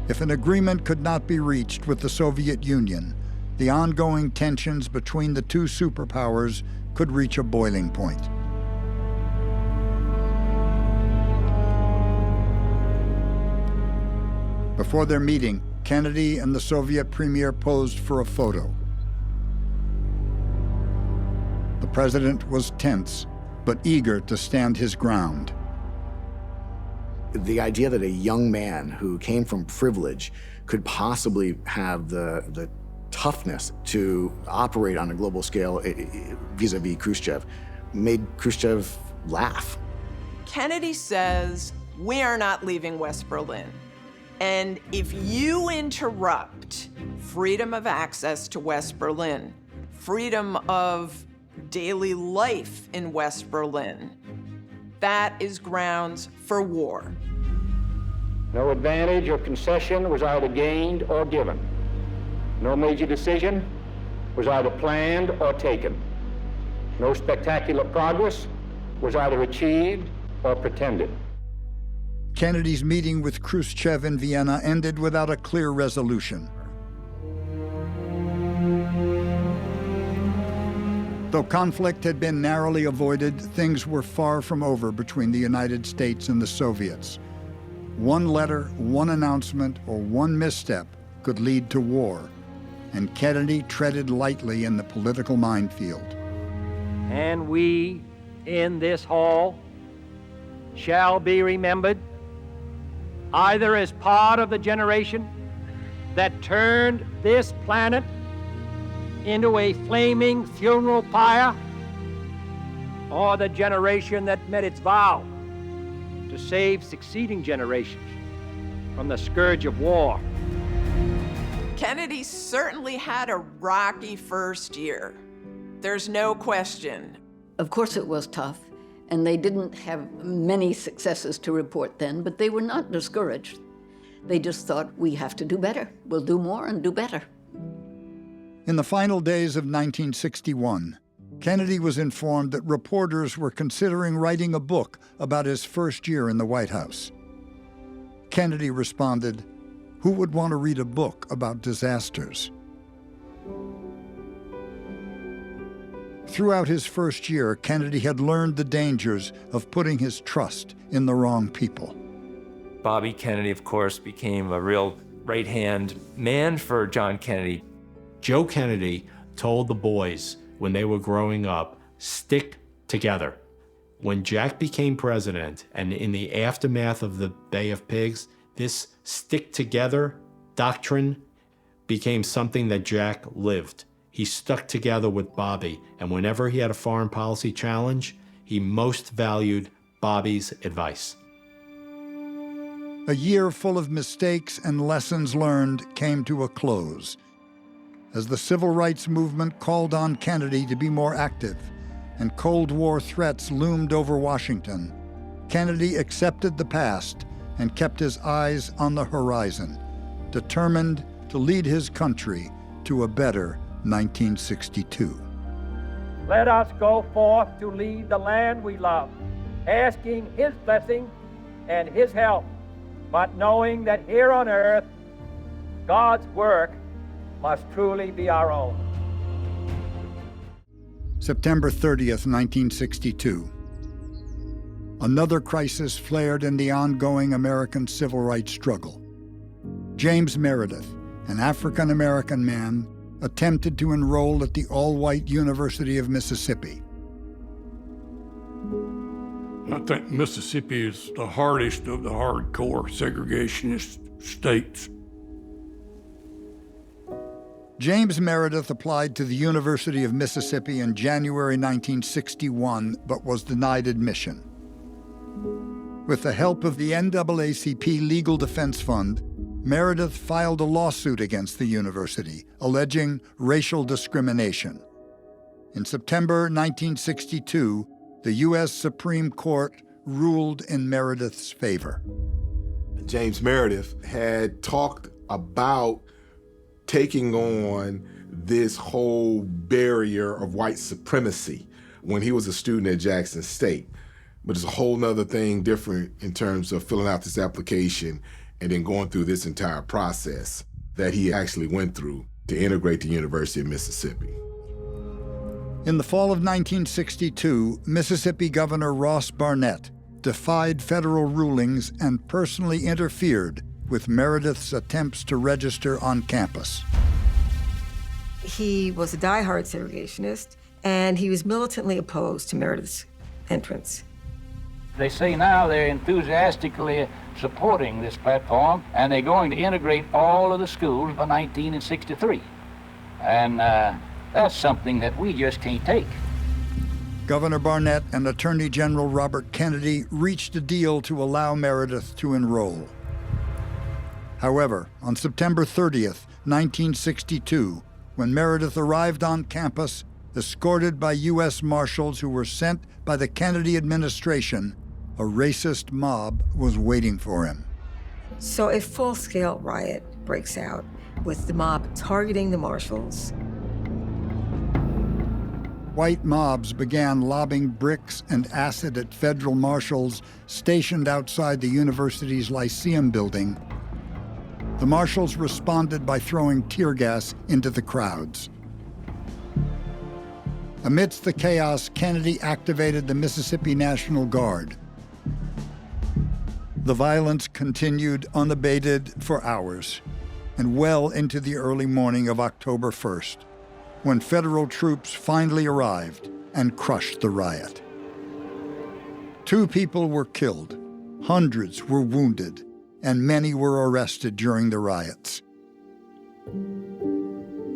If an agreement could not be reached with the Soviet Union, the ongoing tensions between the two superpowers could reach a boiling point. Before their meeting, Kennedy and the Soviet premier posed for a photo. The president was tense, but eager to stand his ground. The idea that a young man who came from privilege could possibly have the toughness to operate on a global scale vis-a-vis Khrushchev made Khrushchev laugh. Kennedy says, "We are not leaving West Berlin. And if you interrupt freedom of access to West Berlin, freedom of daily life in West Berlin, that is grounds for war." No advantage or concession was either gained or given. No major decision was either planned or taken. No spectacular progress was either achieved or pretended. Kennedy's meeting with Khrushchev in Vienna ended without a clear resolution. Though conflict had been narrowly avoided, things were far from over between the United States and the Soviets. One letter, one announcement, or one misstep could lead to war, and Kennedy treaded lightly in the political minefield. And we in this hall shall be remembered either as part of the generation that turned this planet into a flaming funeral pyre, or the generation that met its vow to save succeeding generations from the scourge of war. Kennedy certainly had a rocky first year. There's no question. Of course it was tough, and they didn't have many successes to report then, but they were not discouraged. They just thought, we have to do better. We'll do more and do better. In the final days of 1961, Kennedy was informed that reporters were considering writing a book about his first year in the White House. Kennedy responded, "Who would want to read a book about disasters?" Throughout his first year, Kennedy had learned the dangers of putting his trust in the wrong people. Bobby Kennedy, of course, became a real right-hand man for John Kennedy. Joe Kennedy told the boys when they were growing up, stick together. When Jack became president, and in the aftermath of the Bay of Pigs, this stick together doctrine became something that Jack lived. He stuck together with Bobby, and whenever he had a foreign policy challenge, he most valued Bobby's advice. A year full of mistakes and lessons learned came to a close. As the civil rights movement called on Kennedy to be more active and Cold War threats loomed over Washington, Kennedy accepted the past and kept his eyes on the horizon, determined to lead his country to a better 1962. Let us go forth to lead the land we love, asking his blessing and his help, but knowing that here on earth, God's work must truly be our own. September 30th, 1962. Another crisis flared in the ongoing American civil rights struggle. James Meredith, an African-American man, attempted to enroll at the all-white University of Mississippi. I think Mississippi is the hardest of the hardcore segregationist states. James Meredith applied to the University of Mississippi in January 1961, but was denied admission. With the help of the NAACP Legal Defense Fund, Meredith filed a lawsuit against the university, alleging racial discrimination. In September 1962, the U.S. Supreme Court ruled in Meredith's favor. James Meredith had talked about taking on this whole barrier of white supremacy when he was a student at Jackson State. But it's a whole nother thing different in terms of filling out this application and then going through this entire process that he actually went through to integrate the University of Mississippi. In the fall of 1962, Mississippi Governor Ross Barnett defied federal rulings and personally interfered with Meredith's attempts to register on campus. He was a diehard segregationist, and he was militantly opposed to Meredith's entrance. They say now they're enthusiastically supporting this platform, and they're going to integrate all of the schools by 1963. And that's something that we just can't take. Governor Barnett and Attorney General Robert Kennedy reached a deal to allow Meredith to enroll. However, on September 30th, 1962, when Meredith arrived on campus, escorted by U.S. Marshals who were sent by the Kennedy administration, a racist mob was waiting for him. So a full-scale riot breaks out with the mob targeting the Marshals. White mobs began lobbing bricks and acid at federal marshals stationed outside the university's Lyceum building. The marshals responded by throwing tear gas into the crowds. Amidst the chaos, Kennedy activated the Mississippi National Guard. The violence continued unabated for hours, and well into the early morning of October 1st, when federal troops finally arrived and crushed the riot. 2 people were killed, hundreds were wounded, and many were arrested during the riots.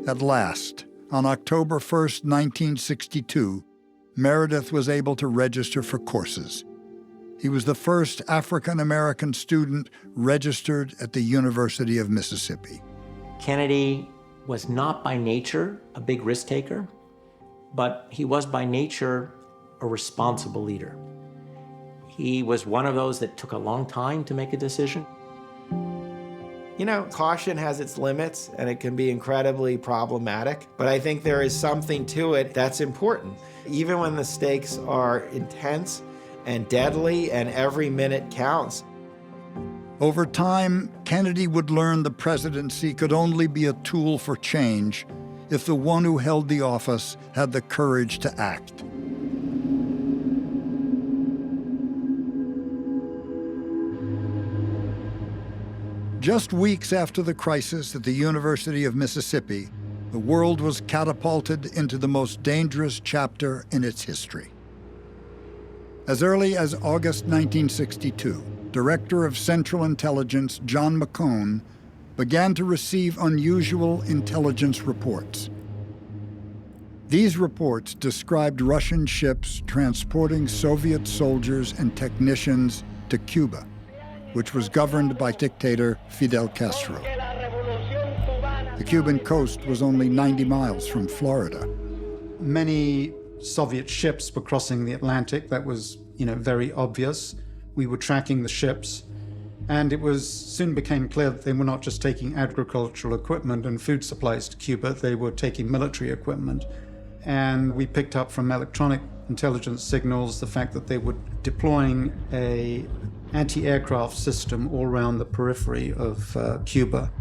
At last, on October 1st, 1962, Meredith was able to register for courses. He was the first African-American student registered at the University of Mississippi. Kennedy was not by nature a big risk taker, but he was by nature a responsible leader. He was one of those that took a long time to make a decision. You know, caution has its limits, and it can be incredibly problematic, but I think there is something to it that's important. Even when the stakes are intense and deadly and every minute counts. Over time, Kennedy would learn the presidency could only be a tool for change if the one who held the office had the courage to act. Just weeks after the crisis at the University of Mississippi, the world was catapulted into the most dangerous chapter in its history. As early as August 1962, Director of Central Intelligence John McCone began to receive unusual intelligence reports. These reports described Russian ships transporting Soviet soldiers and technicians to Cuba, which was governed by dictator Fidel Castro. The Cuban coast was only 90 miles from Florida. Many Soviet ships were crossing the Atlantic. That was, very obvious. We were tracking the ships, and it soon became clear that they were not just taking agricultural equipment and food supplies to Cuba, they were taking military equipment. And we picked up from electronic intelligence signals the fact that they were deploying an anti-aircraft system all around the periphery of Cuba.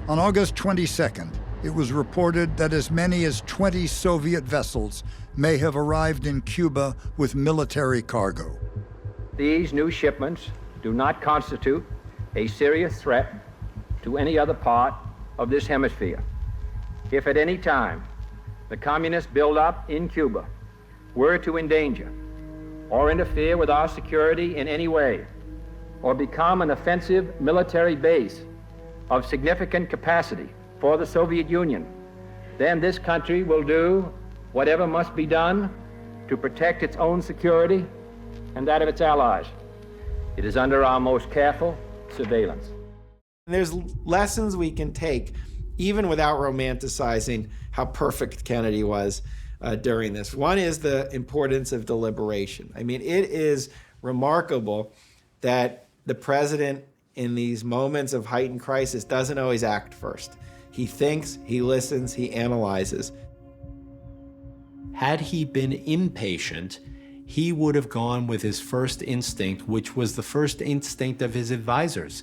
On August 22nd, it was reported that as many as 20 Soviet vessels may have arrived in Cuba with military cargo. These new shipments do not constitute a serious threat to any other part of this hemisphere. If at any time the communist buildup in Cuba were to endanger or interfere with our security in any way, or become an offensive military base of significant capacity for the Soviet Union, then this country will do whatever must be done to protect its own security and that of its allies. It is under our most careful surveillance. And there's lessons we can take, even without romanticizing how perfect Kennedy was during this. One is the importance of deliberation. I mean, it is remarkable that the president in these moments of heightened crisis doesn't always act first. He thinks, he listens, he analyzes. Had he been impatient, he would have gone with his first instinct, which was the first instinct of his advisors.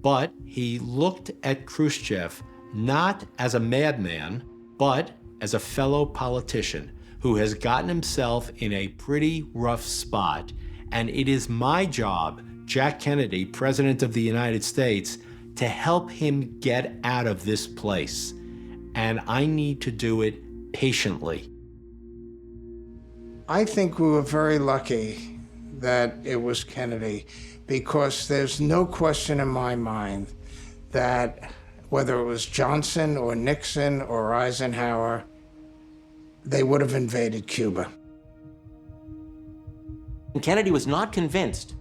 But he looked at Khrushchev not as a madman, but as a fellow politician who has gotten himself in a pretty rough spot. And it is my job, Jack Kennedy, President of the United States, to help him get out of this place. And I need to do it patiently. I think we were very lucky that it was Kennedy, because there's no question in my mind that whether it was Johnson or Nixon or Eisenhower, they would have invaded Cuba. Kennedy was not convinced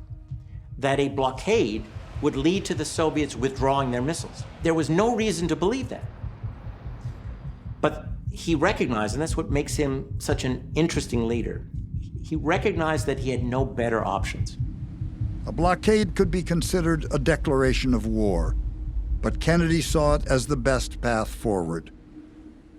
that a blockade would lead to the Soviets withdrawing their missiles. There was no reason to believe that. But he recognized, and that's what makes him such an interesting leader, he recognized that he had no better options. A blockade could be considered a declaration of war, but Kennedy saw it as the best path forward.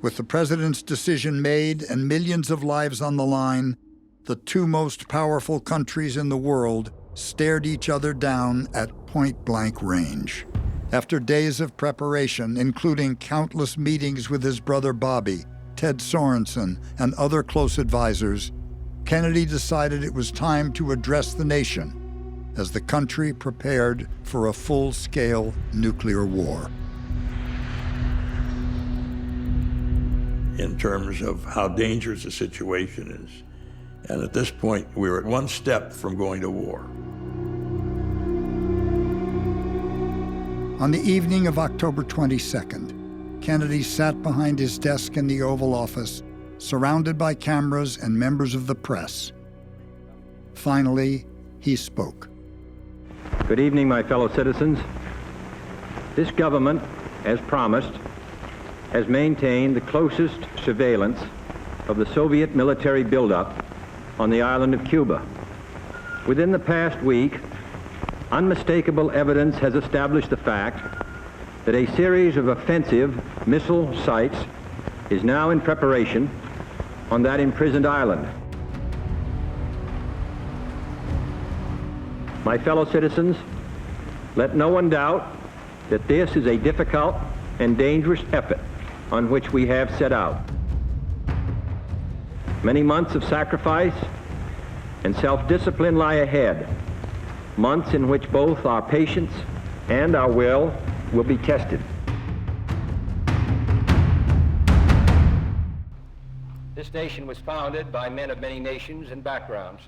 With the president's decision made and millions of lives on the line, the two most powerful countries in the world stared each other down at point-blank range. After days of preparation, including countless meetings with his brother Bobby, Ted Sorensen, and other close advisors, Kennedy decided it was time to address the nation as the country prepared for a full-scale nuclear war. In terms of how dangerous the situation is. And at this point, we were at one step from going to war. On the evening of October 22nd, Kennedy sat behind his desk in the Oval Office, surrounded by cameras and members of the press. Finally, he spoke. Good evening, my fellow citizens. This government, as promised, has maintained the closest surveillance of the Soviet military buildup on the island of Cuba. Within the past week, unmistakable evidence has established the fact that a series of offensive missile sites is now in preparation on that imprisoned island. My fellow citizens, let no one doubt that this is a difficult and dangerous effort on which we have set out. Many months of sacrifice and self-discipline lie ahead, months in which both our patience and our will be tested. This nation was founded by men of many nations and backgrounds.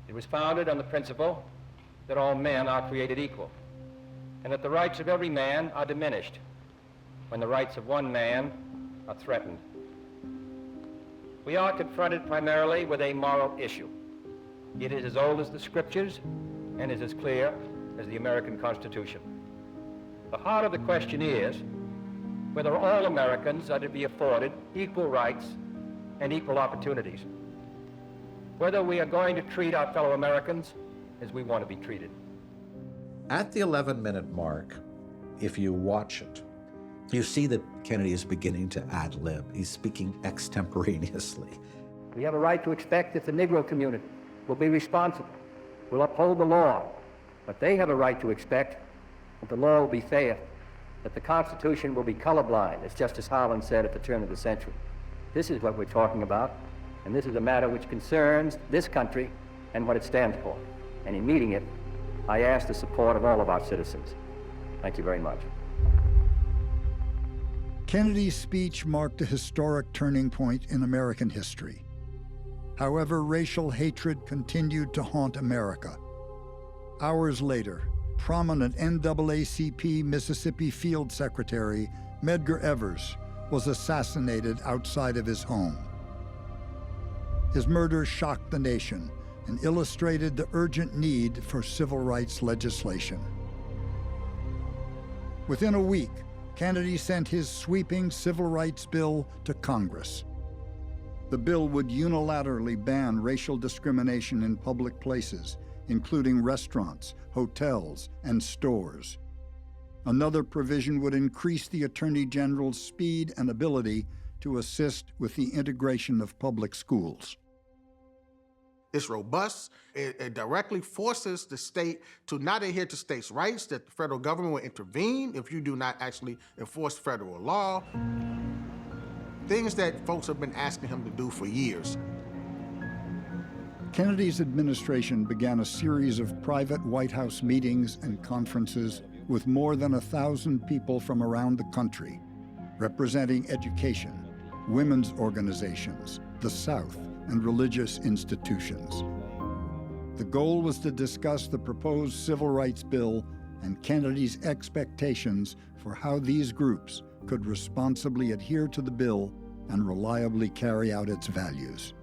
It was founded on the principle that all men are created equal, and that the rights of every man are diminished when the rights of one man are threatened. We are confronted primarily with a moral issue. It is as old as the scriptures and is as clear as the American Constitution. The heart of the question is whether all Americans are to be afforded equal rights and equal opportunities, whether we are going to treat our fellow Americans as we want to be treated. At the 11-minute mark, if you watch it, you see that Kennedy is beginning to ad-lib. He's speaking extemporaneously. We have a right to expect that the Negro community will be responsible, will uphold the law, but they have a right to expect that the law will be fair, that the Constitution will be colorblind, as Justice Harlan said at the turn of the century. This is what we're talking about, and this is a matter which concerns this country and what it stands for. And in meeting it, I ask the support of all of our citizens. Thank you very much. Kennedy's speech marked a historic turning point in American history. However, racial hatred continued to haunt America. Hours later, prominent NAACP Mississippi Field Secretary Medgar Evers was assassinated outside of his home. His murder shocked the nation and illustrated the urgent need for civil rights legislation. Within a week, Kennedy sent his sweeping civil rights bill to Congress. The bill would unilaterally ban racial discrimination in public places, including restaurants, hotels, and stores. Another provision would increase the Attorney General's speed and ability to assist with the integration of public schools. It's robust. It directly forces the state to not adhere to states' rights, that the federal government will intervene if you do not actually enforce federal law. Things that folks have been asking him to do for years. Kennedy's administration began a series of private White House meetings and conferences with more than 1,000 people from around the country, representing education, women's organizations, the South, and religious institutions. The goal was to discuss the proposed civil rights bill and Kennedy's expectations for how these groups could responsibly adhere to the bill and reliably carry out its values.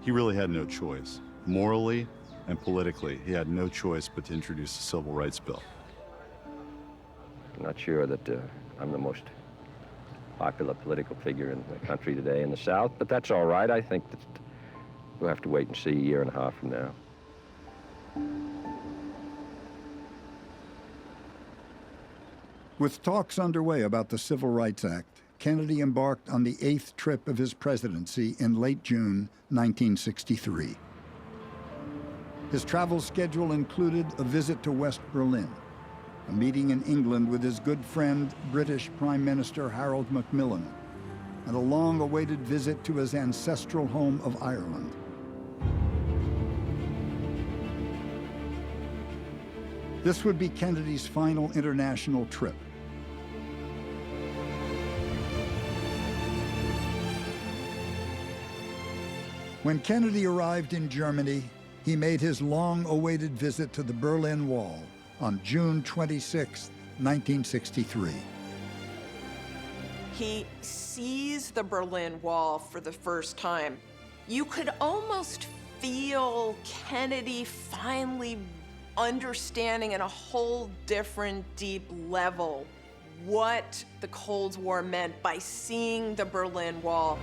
He really had no choice. Morally and politically, he had no choice but to introduce a civil rights bill. I'm not sure that I'm the most popular political figure in the country today in the South, but that's all right. I think that we'll have to wait and see a year and a half from now. With talks underway about the Civil Rights Act, Kennedy embarked on the 8th trip of his presidency in late June 1963. His travel schedule included a visit to West Berlin, a meeting in England with his good friend, British Prime Minister Harold Macmillan, and a long-awaited visit to his ancestral home of Ireland. This would be Kennedy's final international trip. When Kennedy arrived in Germany, he made his long-awaited visit to the Berlin Wall, on June 26, 1963. He sees the Berlin Wall for the first time. You could almost feel Kennedy finally understanding at a whole different, deep level what the Cold War meant by seeing the Berlin Wall.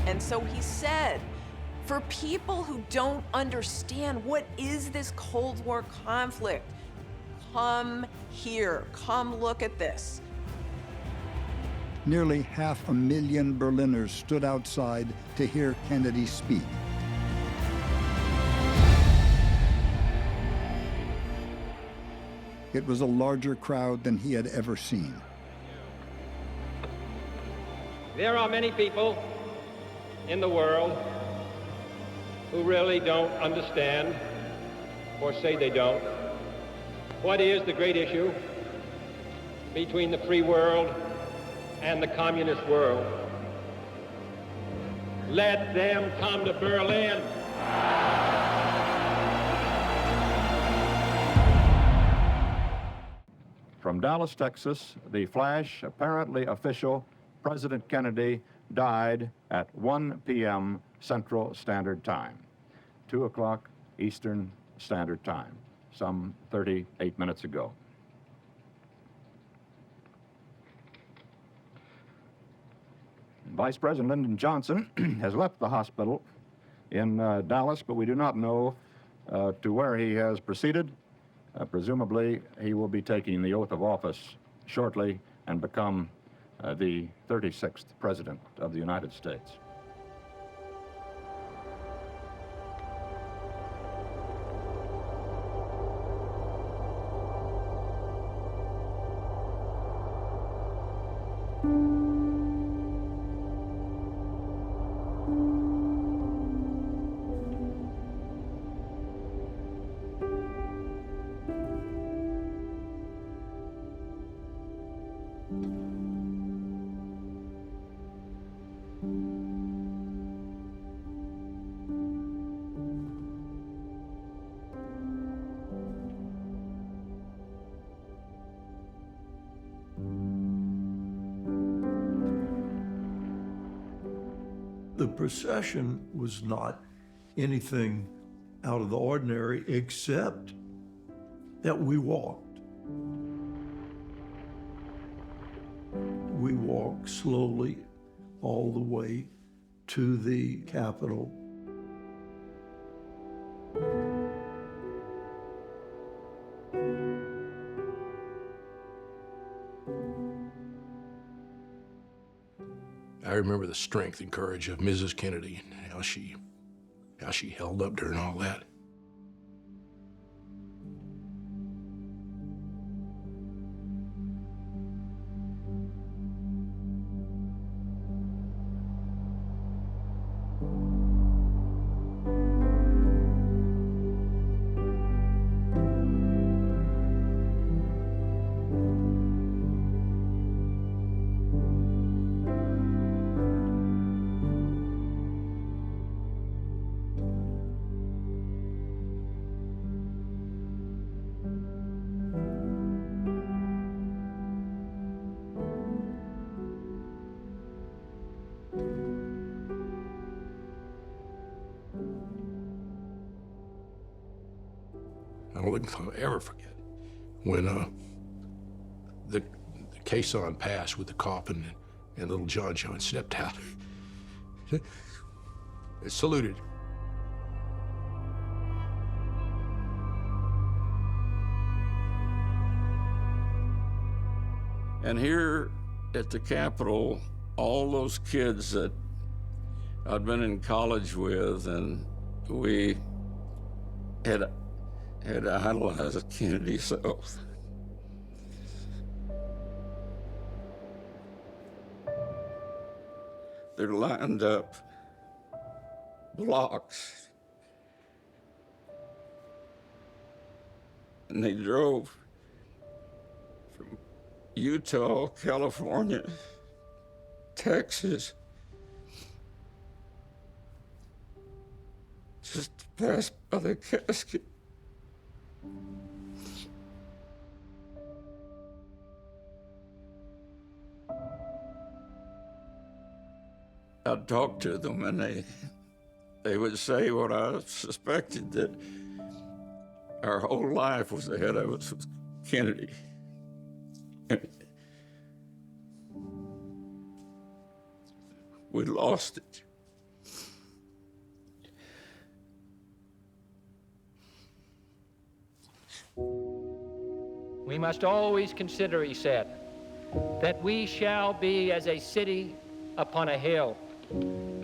And so he said, for people who don't understand what is this Cold War conflict, come here, come look at this. Nearly 500,000 Berliners stood outside to hear Kennedy speak. It was a larger crowd than he had ever seen. There are many people in the world who really don't understand, or say they don't, what is the great issue between the free world and the communist world. Let them come to Berlin. From Dallas, Texas, the flash, apparently official, President Kennedy died at 1 p.m. Central Standard Time, 2 o'clock Eastern Standard Time, some 38 minutes ago. Vice President Lyndon Johnson has left the hospital in Dallas, but we do not know to where he has proceeded. Presumably, he will be taking the oath of office shortly and become the 36th President of the United States. The procession was not anything out of the ordinary, except that we walked. We walked slowly all the way to the Capitol. I remember the strength and courage of Mrs. Kennedy and how she held up during all that. I don't think I'll ever forget when the caisson passed with the coffin and little John stepped out. It saluted. And here at the Capitol, all those kids that I'd been in college with, and we had idolized Kennedy so. They're lined up blocks, and they drove from Utah, California, Texas, just passed by the casket. I'd talk to them, and they would say what I suspected, that our whole life was ahead of us with Kennedy. And we lost it. We must always consider, he said, that we shall be as a city upon a hill.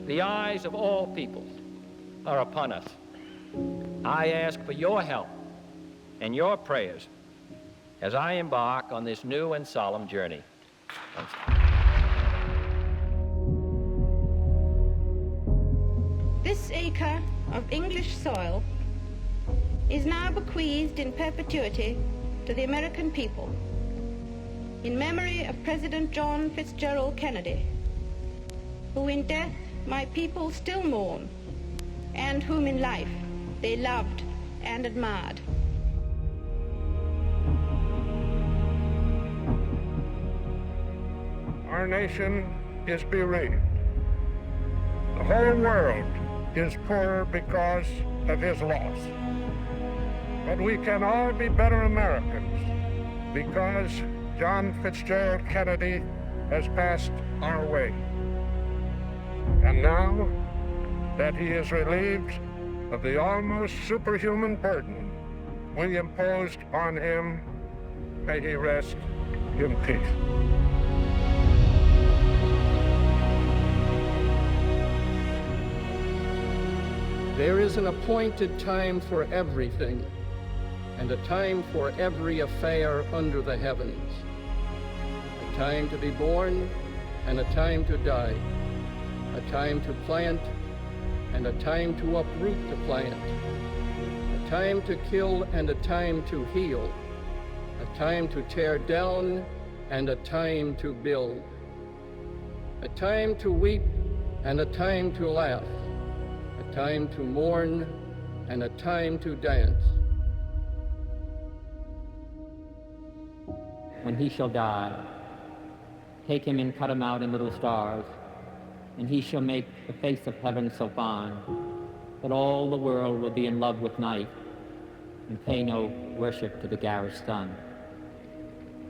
The eyes of all peoples are upon us. I ask for your help and your prayers as I embark on this new and solemn journey. This acre of English soil is now bequeathed in perpetuity to the American people in memory of President John Fitzgerald Kennedy, who in death my people still mourn, and whom in life they loved and admired. Our nation is bereaved. The whole world is poorer because of his loss. But we can all be better Americans because John Fitzgerald Kennedy has passed our way. And now that he is relieved of the almost superhuman burden we imposed on him, may he rest in peace. There is an appointed time for everything, and a time for every affair under the heavens. A time to be born, and a time to die. A time to plant, and a time to uproot the plant. A time to kill, and a time to heal. A time to tear down, and a time to build. A time to weep, and a time to laugh. A time to mourn, and a time to dance. When he shall die, take him and cut him out in little stars, and he shall make the face of heaven so fine that all the world will be in love with night and pay no worship to the garish sun.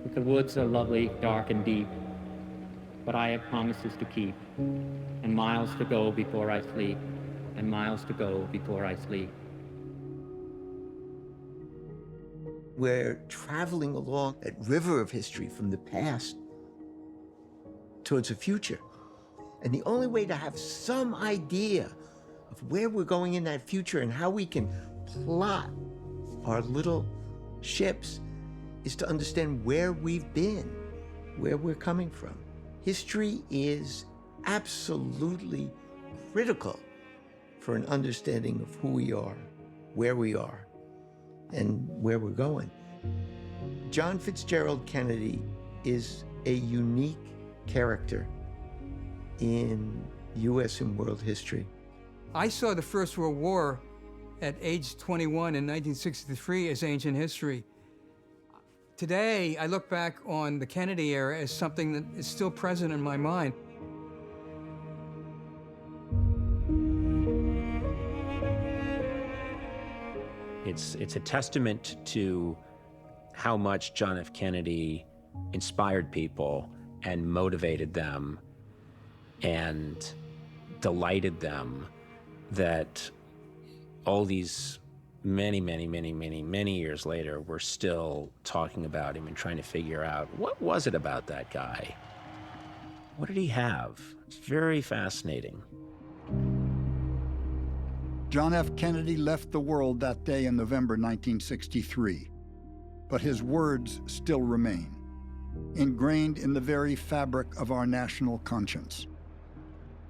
But the woods are lovely, dark and deep, but I have promises to keep, and miles to go before I sleep, and miles to go before I sleep. We're traveling along that river of history from the past towards the future. And the only way to have some idea of where we're going in that future and how we can plot our little ships is to understand where we've been, where we're coming from. History is absolutely critical for an understanding of who we are, and where we're going. John Fitzgerald Kennedy is a unique character in U.S. and world history. I saw the First World War at age 21 in 1963 as ancient history. Today, I look back on the Kennedy era as something that is still present in my mind. It's a testament to how much John F. Kennedy inspired people and motivated them and delighted them that all these many years later, we're still talking about him and trying to figure out what was it about that guy? What did he have? It's very fascinating. John F. Kennedy left the world that day in November 1963, but his words still remain, ingrained in the very fabric of our national conscience.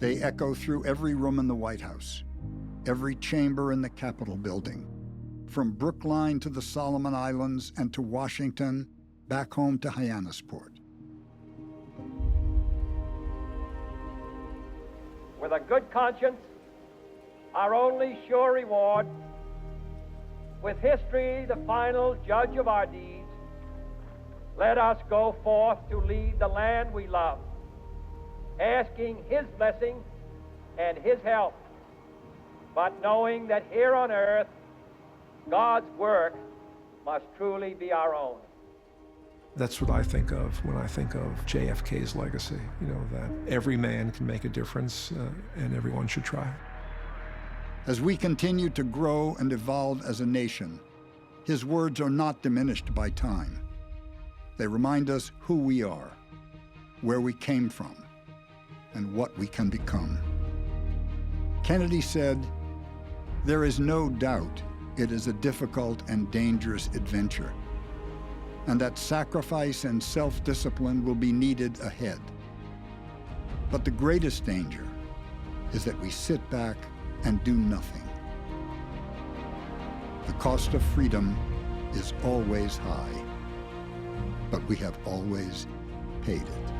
They echo through every room in the White House, every chamber in the Capitol building, from Brookline to the Solomon Islands and to Washington, back home to Hyannisport. With a good conscience our only sure reward, with history the final judge of our deeds, let us go forth to lead the land we love, asking his blessing and his help, but knowing that here on earth, God's work must truly be our own. That's what I think of when I think of JFK's legacy, you know, that every man can make a difference and everyone should try. As we continue to grow and evolve as a nation, his words are not diminished by time. They remind us who we are, where we came from, and what we can become. Kennedy said, "There is no doubt it is a difficult and dangerous adventure, and that sacrifice and self-discipline will be needed ahead. But the greatest danger is that we sit back and do nothing. The cost of freedom is always high, but we have always paid it."